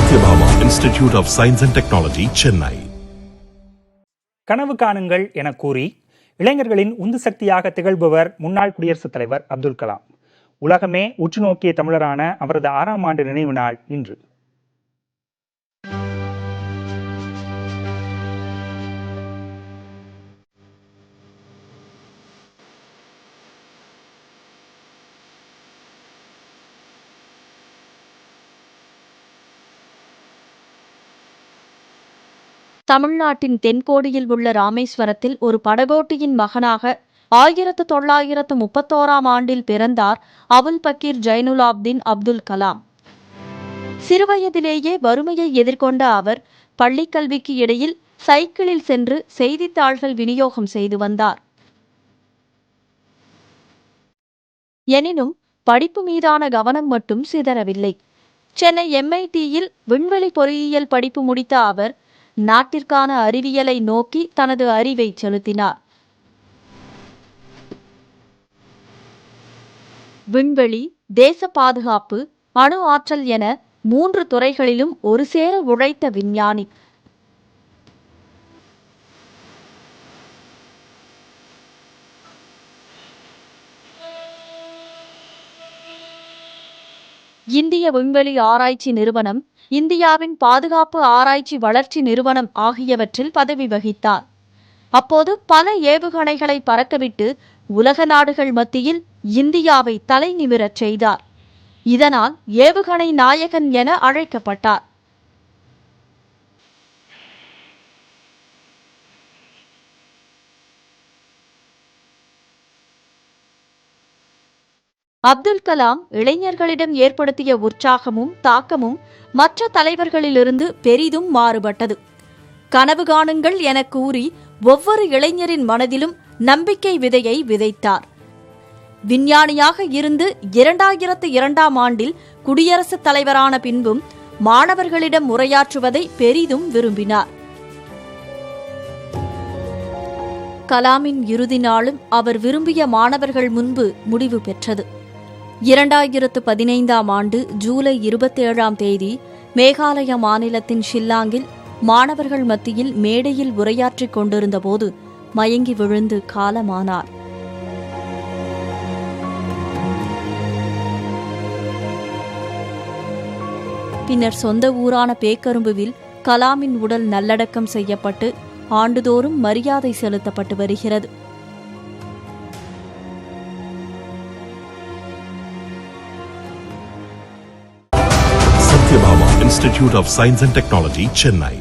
Satyabhama institute of science and technology, Chennai. கனவு காணுங்கள் என கூறி இளைஞர்களின் உந்து சக்தியாக திகழ்பவர் முன்னாள் குடியரசுத் தலைவர் அப்துல் கலாம். உலகமே உற்று நோக்கிய தமிழரான அவரது 6ஆம் ஆண்டு நினைவு நாள் இன்று. தமிழ்நாட்டின் தென்கோடியில் உள்ள ராமேஸ்வரத்தில் ஒரு படகோட்டியின் மகனாக 1931ஆம் ஆண்டில் பிறந்தார் அபுல் பக்கீர் ஜைனுலாப்தீன் அப்துல் கலாம். சிறுவயதிலேயே வறுமையை எதிர்கொண்ட அவர் பள்ளிக்கல்விக்கு இடையில் சைக்கிளில் சென்று செய்தித்தாள்கள் விநியோகம் செய்து வந்தார். எனினும் படிப்பு மீதான கவனம் மட்டும் சிதறவில்லை. சென்னை MITயில் விண்வெளி பொறியியல் படிப்பு முடித்த அவர் நாட்டிற்கான அறிவியலை நோக்கி தனது அறிவை செலுத்தினார். விண்வெளி, தேச பாதுகாப்பு, அணு ஆற்றல் என 3 துறைகளிலும் ஒரு சேர உழைத்த விஞ்ஞானி. இந்திய விண்வெளி ஆராய்ச்சி நிறுவனம், இந்தியாவின் பாதுகாப்பு ஆராய்ச்சி வளர்ச்சி நிறுவனம் ஆகியவற்றில் பதவி வகித்தார். அப்போது பல ஏவுகணைகளை பறக்கவிட்டு உலக நாடுகள் மத்தியில் இந்தியாவை தலை நிமிரச் செய்தார். இதனால் ஏவுகணை நாயகன் என அழைக்கப்பட்டார். அப்துல் கலாம் இளைஞர்களிடம் ஏற்படுத்திய உற்சாகமும் தாக்கமும் மற்ற தலைவர்களிலிருந்து பெரிதும் மாறுபட்டது. கனவு காணுங்கள் என கூறி ஒவ்வொரு இளைஞரின் மனதிலும் நம்பிக்கை விதையை விதைத்தார். விஞ்ஞானியாக இருந்து 2002ஆம் ஆண்டில் குடியரசுத் தலைவரான பின்பும் மாணவர்களிடம் உரையாற்றுவதை பெரிதும் விரும்பினார். கலாமின் இறுதி நாளும் அவர் விரும்பிய மாணவர்கள் முன்பு முடிவு பெற்றது. 2015ஆம் ஆண்டு ஜூலை 27ஆம் தேதி மேகாலய மாநிலத்தின் ஷில்லாங்கில் மாணவர்கள் மத்தியில் மேடையில் உரையாற்றிக் கொண்டிருந்த போது மயங்கி விழுந்து காலமானார். பின்னர் சொந்த ஊரான பேக்கரும்புவில் கலாமின் உடல் நல்லடக்கம் செய்யப்பட்டு ஆண்டுதோறும் மரியாதை செலுத்தப்பட்டு வருகிறது. Sathyabama institute of science and technology, Chennai.